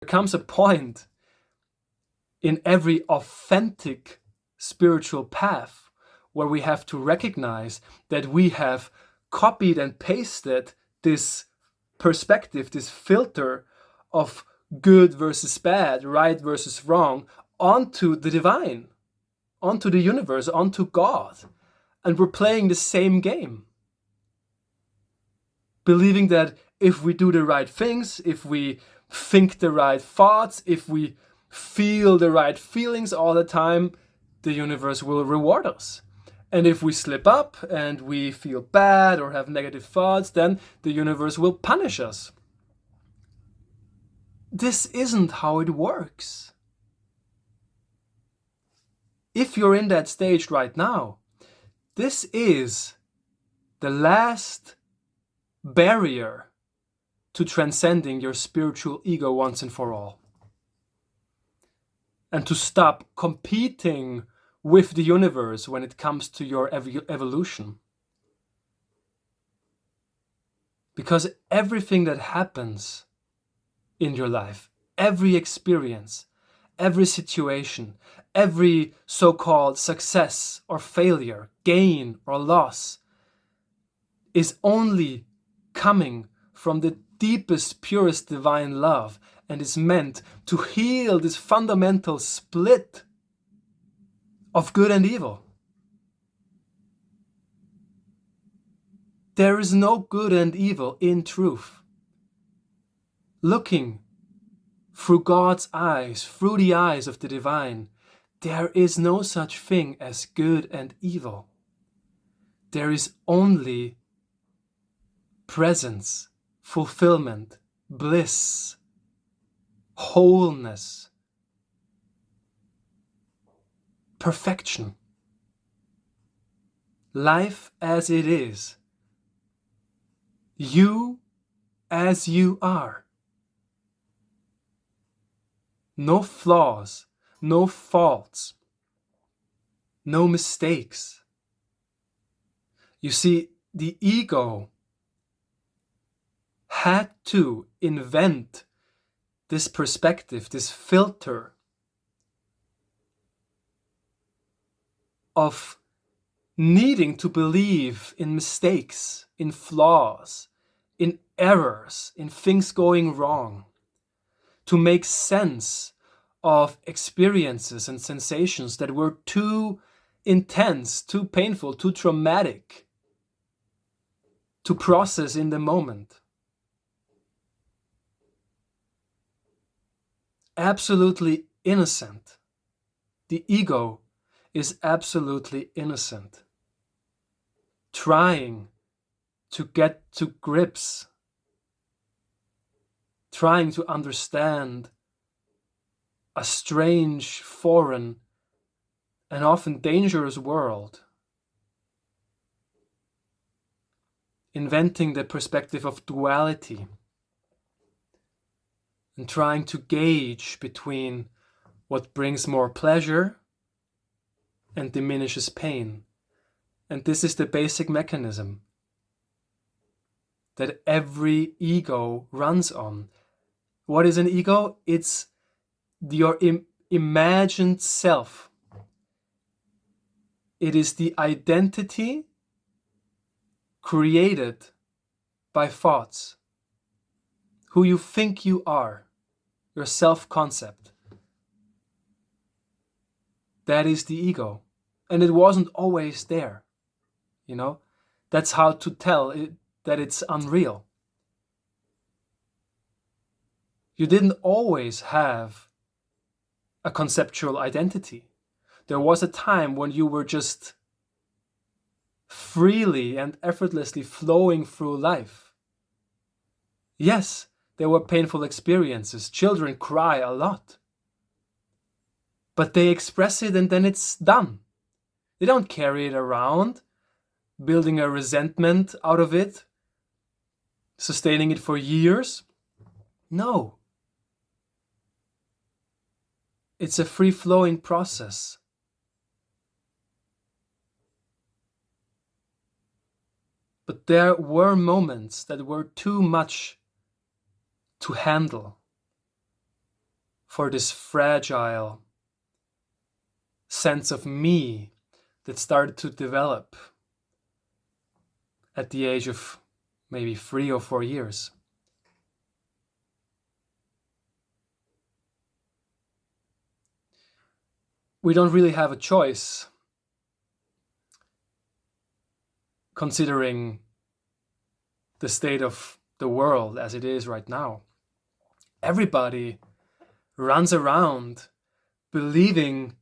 There comes a point in every authentic spiritual path where we have to recognize that we have copied and pasted this perspective, this filter of good versus bad, right versus wrong, onto the divine, onto the universe, onto God. And we're playing the same game. Believing that if we do the right things, if we think the right thoughts, if we feel the right feelings all the time, the universe will reward us. And if we slip up and we feel bad or have negative thoughts, then the universe will punish us. This isn't how it works. If you're in that stage right now, this is the last barrier to transcending your spiritual ego once and for all. And to stop competing with the universe when it comes to your evolution. Because everything that happens in your life, every experience, every situation, every so-called success or failure, gain or loss, is only coming from the deepest, purest divine love, and is meant to heal this fundamental split of good and evil. There is no good and evil in truth. Looking through God's eyes, through the eyes of the divine, there is no such thing as good and evil. There is only presence, fulfillment, bliss, wholeness, perfection. Life as it is. You as you are. No flaws, no faults, no mistakes. You see, the ego had to invent this perspective, this filter of needing to believe in mistakes, in flaws, in errors, in things going wrong, to make sense of experiences and sensations that were too intense, too painful, too traumatic to process in the moment. Absolutely innocent. The ego is absolutely innocent, trying to get to grips, trying to understand a strange, foreign, and often dangerous world, inventing the perspective of duality, and trying to gauge between what brings more pleasure and diminishes pain. And this is the basic mechanism that every ego runs on. What is an ego? It's your imagined self. It is the identity created by thoughts. Who you think you are, your self-concept. That is the ego. And it wasn't always there. You know, that's how to tell it, that it's unreal. You didn't always have a conceptual identity. There was a time when you were just freely and effortlessly flowing through life. Yes, there were painful experiences. Children cry a lot. But they express it and then it's done. They don't carry it around, building a resentment out of it, sustaining it for years. No. It's a free-flowing process. But there were moments that were too much to handle. for this fragile sense of me that started to develop at the age of maybe 3 or 4 years. We don't really have a choice, considering the state of the world as it is right now. Everybody runs around believing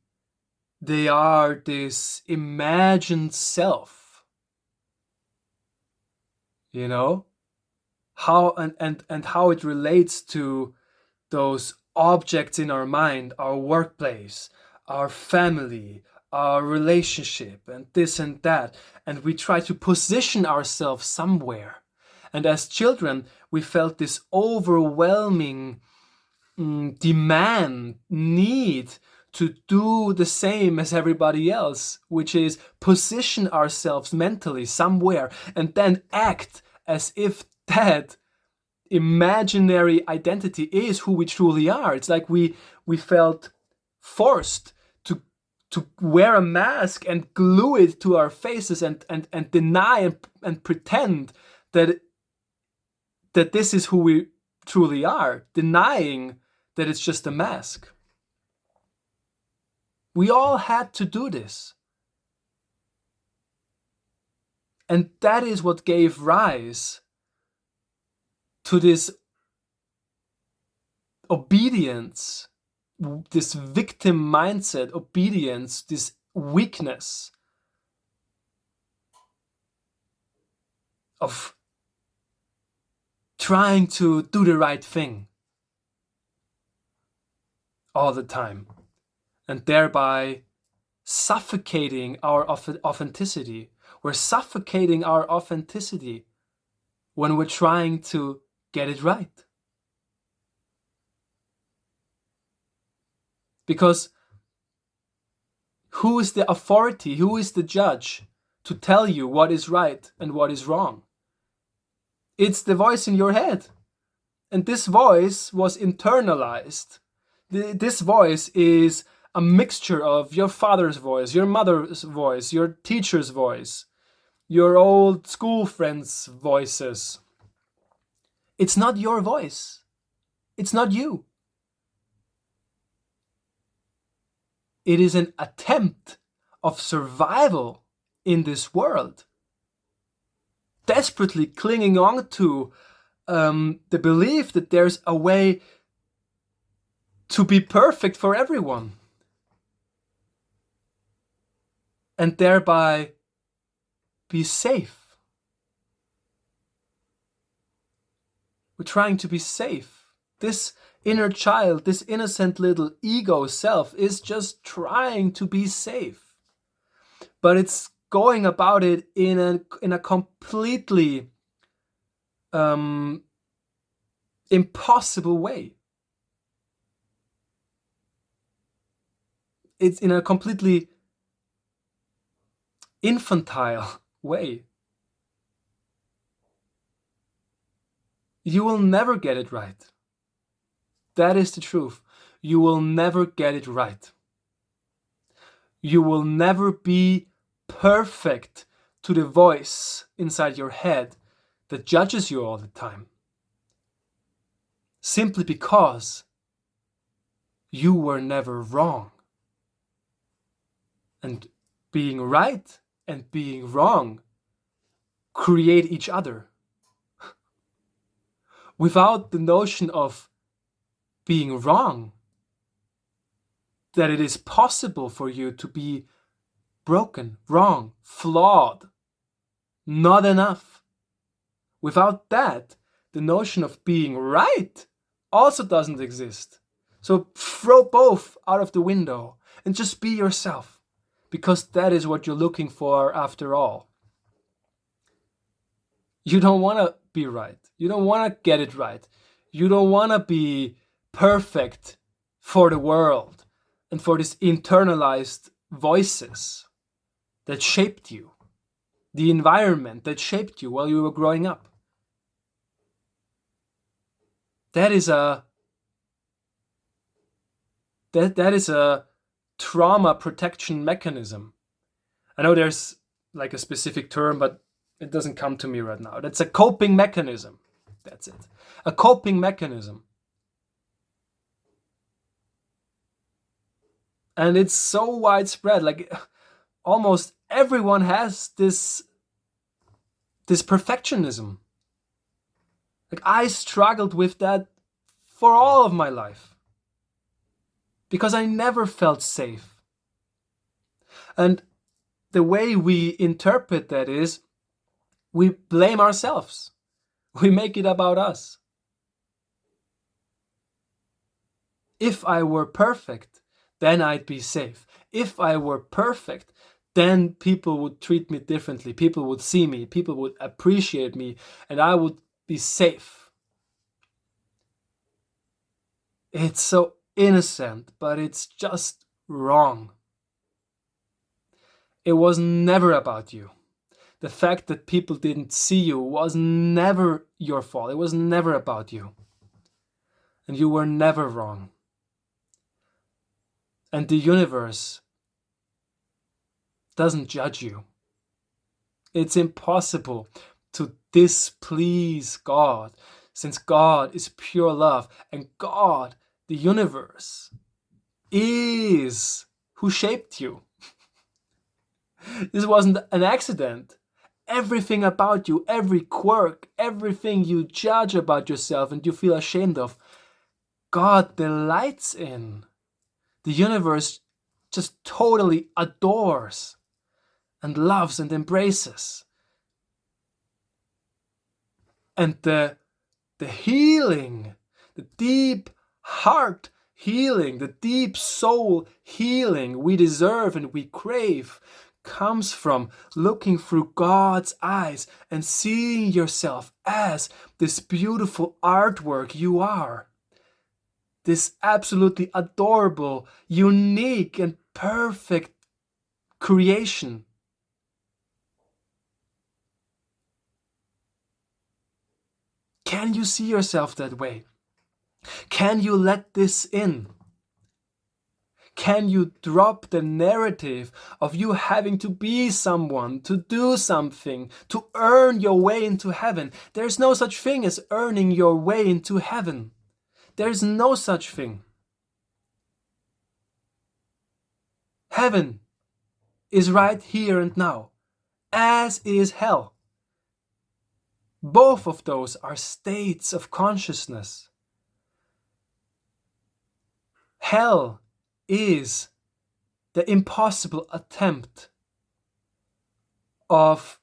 they are this imagined self. You know? How and how it relates to those objects in our mind, our workplace, our family, our relationship, and this and that. And we try to position ourselves somewhere. And as children, we felt this overwhelming demand, need to do the same as everybody else, which is position ourselves mentally somewhere and then act as if that imaginary identity is who we truly are. It's like we felt forced to wear a mask and glue it to our faces and deny and pretend that this is who we truly are, denying that it's just a mask. We all had to do this. And that is what gave rise to this obedience, this victim mindset, obedience, this weakness of trying to do the right thing all the time, and thereby suffocating our authenticity. We're suffocating our authenticity when we're trying to get it right. Because who is the authority, who is the judge to tell you what is right and what is wrong? It's the voice in your head. And this voice was internalized. This voice is a mixture of your father's voice, your mother's voice, your teacher's voice, your old school friends' voices. It's not your voice. It's not you. It is an attempt of survival in this world, desperately clinging on to the belief that there's a way to be perfect for everyone, and thereby be safe. We're trying to be safe. This inner child, this innocent little ego self is just trying to be safe. But it's going about it in a completely impossible way. It's in a completely infantile way. You will never get it right. That is the truth. You will never get it right. You will never be perfect to the voice inside your head that judges you all the time. Simply because you were never wrong. And being right and being wrong create each other. Without the notion of being wrong, that it is possible for you to be broken, wrong, flawed, not enough. Without that, the notion of being right also doesn't exist. So throw both out of the window and just be yourself, because that is what you're looking for after all. You don't want to be right. You don't want to get it right. You don't want to be perfect for the world and for these internalized voices that shaped you, the environment that shaped you while you were growing up. That is a That is a trauma protection mechanism. I know there's like a specific term, but it doesn't come to me right now. That's a coping mechanism. That's it. A coping mechanism. And it's so widespread. Like almost everyone has this perfectionism. Like I struggled with that for all of my life because I never felt safe. And the way we interpret that is we blame ourselves. We make it about us. If I were perfect, then I'd be safe. If I were perfect, then people would treat me differently. People would see me. People would appreciate me, and I would be safe. It's so innocent, but it's just wrong. It was never about you. The fact that people didn't see you was never your fault. It was never about you. And you were never wrong. And the universe doesn't judge you. It's impossible to displease God, since God is pure love, and God, the universe, is who shaped you. This wasn't an accident. Everything about you, every quirk, everything you judge about yourself and you feel ashamed of, God delights in. The universe just totally adores and loves and embraces. And the healing, the deep heart healing, the deep soul healing we deserve and we crave comes from looking through God's eyes and seeing yourself as this beautiful artwork you are. This absolutely adorable, unique, and perfect creation. Can you see yourself that way? Can you let this in? Can you drop the narrative of you having to be someone, to do something, to earn your way into heaven? There's no such thing as earning your way into heaven. There's no such thing. Heaven is right here and now, as is hell. Both of those are states of consciousness. Hell is the impossible attempt of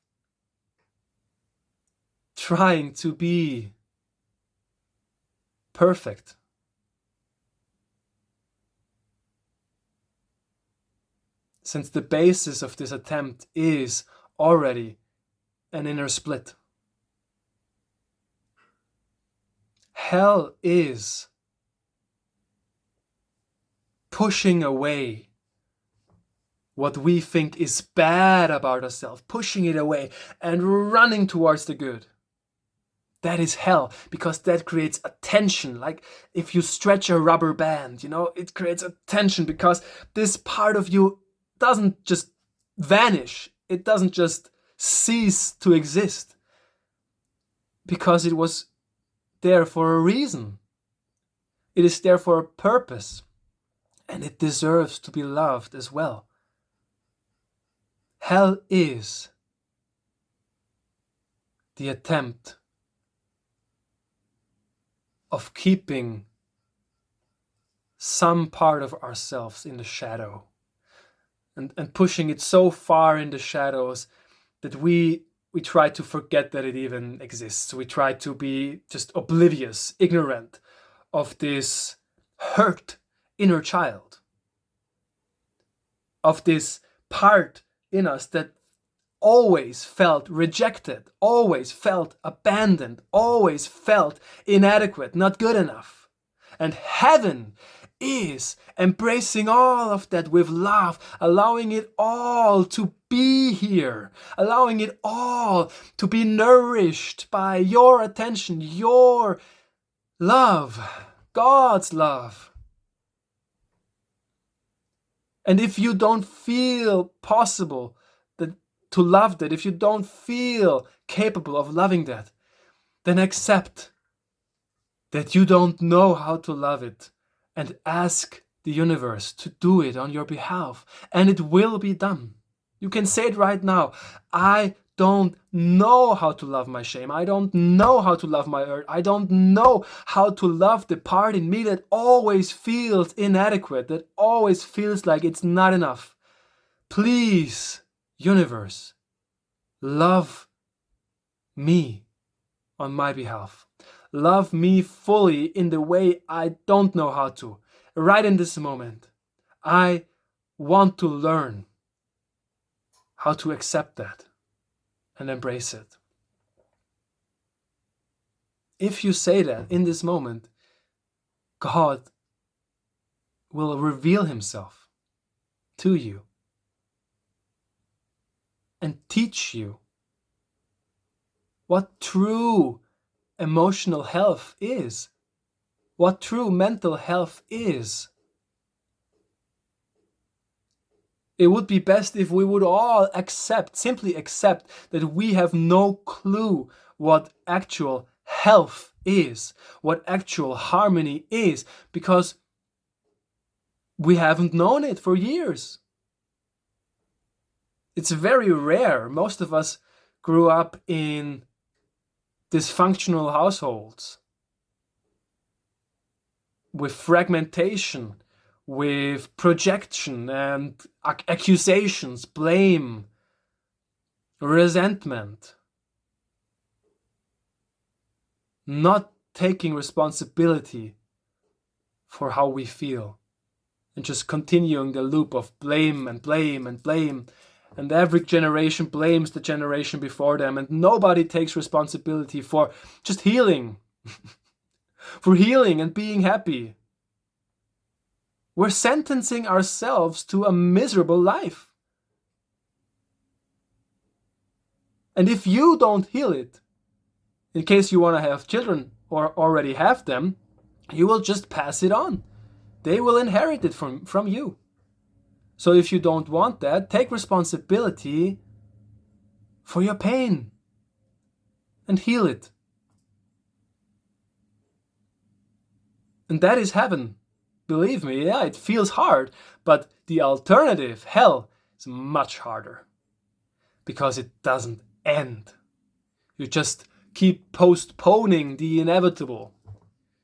trying to be perfect. Since the basis of this attempt is already an inner split. Hell is pushing away what we think is bad about ourselves, pushing it away and running towards the good. That is hell, because that creates a tension. Like if you stretch a rubber band, it creates a tension because this part of you doesn't just vanish. It doesn't just cease to exist because it was there for a reason. It is there for a purpose, and it deserves to be loved as well. Hell is the attempt of keeping some part of ourselves in the shadow and pushing it so far in the shadows that we try to forget that it even exists. We try to be just oblivious, ignorant of this hurt inner child, of this part in us that always felt rejected, always felt abandoned, always felt inadequate, not good enough. And heaven is embracing all of that with love, allowing it all to be here, allowing it all to be nourished by your attention, your love, God's love. And if you don't feel possible to love that, if you don't feel capable of loving that, then accept that you don't know how to love it and ask the universe to do it on your behalf, and it will be done. You can say it right now. I don't know how to love my shame. I don't know how to love my hurt. I don't know how to love the part in me that always feels inadequate, that always feels like it's not enough. Please, universe, love me on my behalf. Love me fully in the way I don't know how to. Right in this moment, I want to learn how to accept that and embrace it. If you say that in this moment, God will reveal himself to you and teach you what true emotional health is, what true mental health is. It would be best if we would all simply accept that we have no clue what actual health is, what actual harmony is, because we haven't known it for years. It's very rare. Most of us grew up in dysfunctional households with fragmentation, with projection and accusations, blame, resentment, not taking responsibility for how we feel, and just continuing the loop of blame and blame and blame. And every generation blames the generation before them, and nobody takes responsibility for just healing, for healing and being happy. We're sentencing ourselves to a miserable life. And if you don't heal it, in case you want to have children or already have them, you will just pass it on. They will inherit it from you. So if you don't want that, take responsibility for your pain and heal it. And that is heaven. Believe me, yeah, it feels hard, but the alternative, hell, is much harder because it doesn't end. You just keep postponing the inevitable,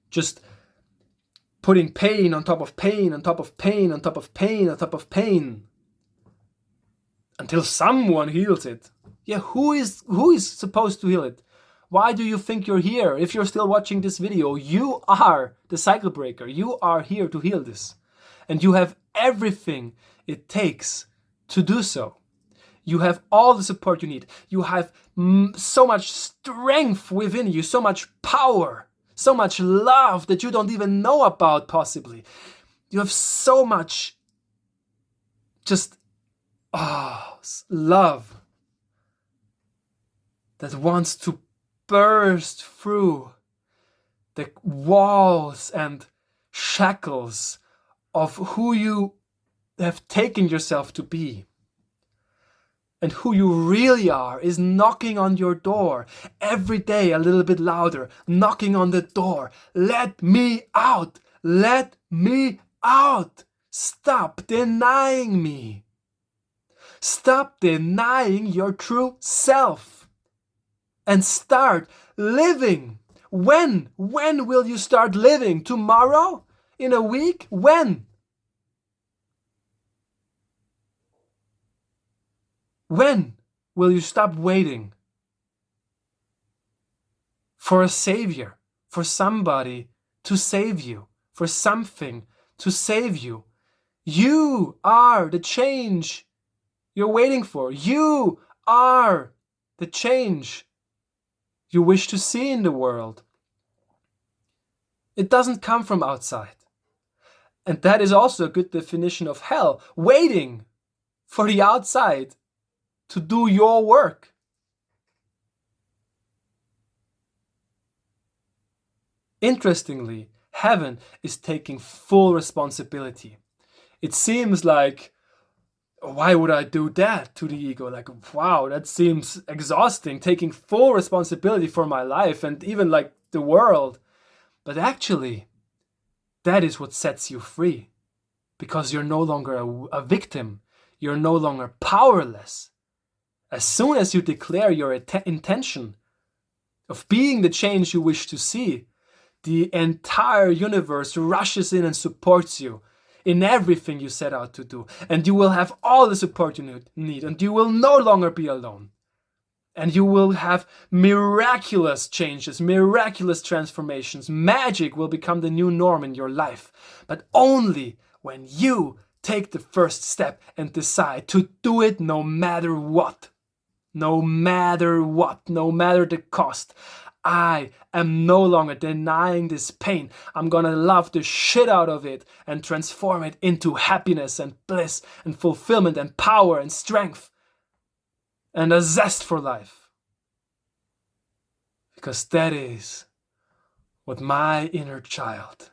just putting pain on top of pain on top of pain on top of pain on top of pain until someone heals it. Yeah, who is supposed to heal it? Why do you think you're here? If you're still watching this video, you are the cycle breaker. You are here to heal this. And you have everything it takes to do so. You have all the support you need. You have so much strength within you, so much power, so much love that you don't even know about possibly. You have so much just love that wants to burst through the walls and shackles of who you have taken yourself to be. And who you really are is knocking on your door every day a little bit louder, knocking on the door. Let me out! Let me out! Stop denying me! Stop denying your true self! And start living! When? When will you start living? Tomorrow? In a week? When? When will you stop waiting for a savior, for somebody to save you, for something to save you? You are the change you're waiting for. You are the change you wish to see in the world. It doesn't come from outside. And that is also a good definition of hell, waiting for the outside to do your work. Interestingly, heaven is taking full responsibility. It seems like, why would I do that to the ego? Like, wow, that seems exhausting, taking full responsibility for my life and even like the world. But actually, that is what sets you free, because you're no longer a victim. You're no longer powerless. As soon as you declare your intention of being the change you wish to see, the entire universe rushes in and supports you in everything you set out to do. And you will have all the support you need, and you will no longer be alone. And you will have miraculous changes, miraculous transformations. Magic will become the new norm in your life. But only when you take the first step and decide to do it no matter what. No matter what, no matter the cost. I am no longer denying this pain. I'm gonna love the shit out of it and transform it into happiness and bliss and fulfillment and power and strength and a zest for life. Because that is what my inner child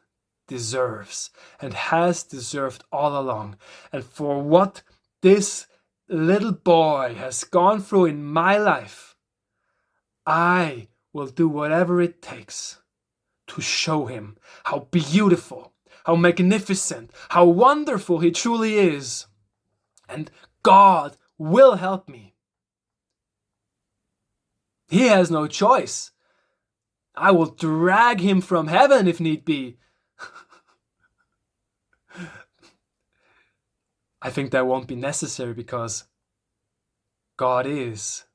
deserves and has deserved all along. And for what this little boy has gone through in my life, I will do whatever it takes to show him how beautiful, how magnificent, how wonderful he truly is. And God will help me. He has no choice. I will drag him from heaven if need be. I think that won't be necessary because God is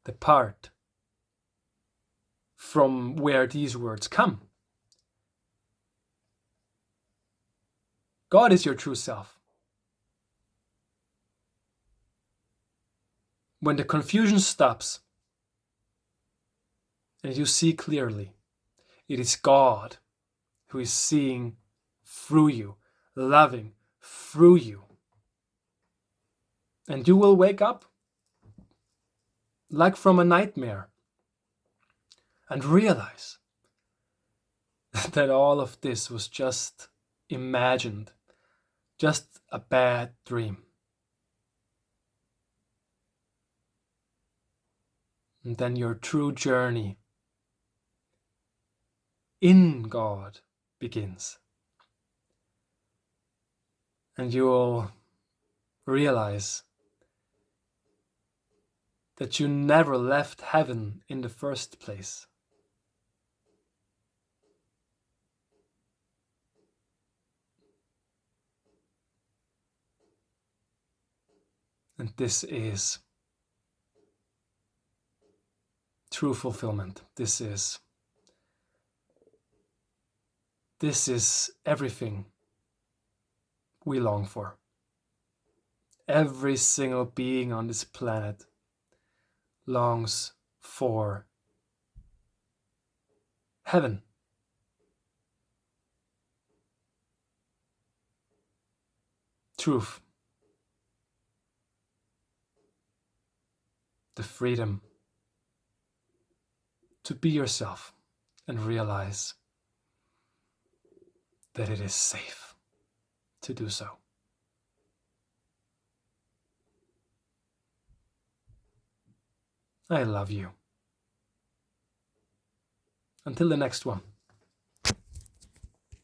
the part from where these words come. God is your true self. When the confusion stops and you see clearly, it is God who is seeing through you, loving through you. And you will wake up like from a nightmare and realize that all of this was just imagined, just a bad dream. And then your true journey in God begins. And you'll realize that you never left heaven in the first place. And this is true fulfillment. This is everything we long for. Every single being on this planet longs for heaven. Truth. The freedom to be yourself and realize that it is safe to do so. I love you. Until the next one.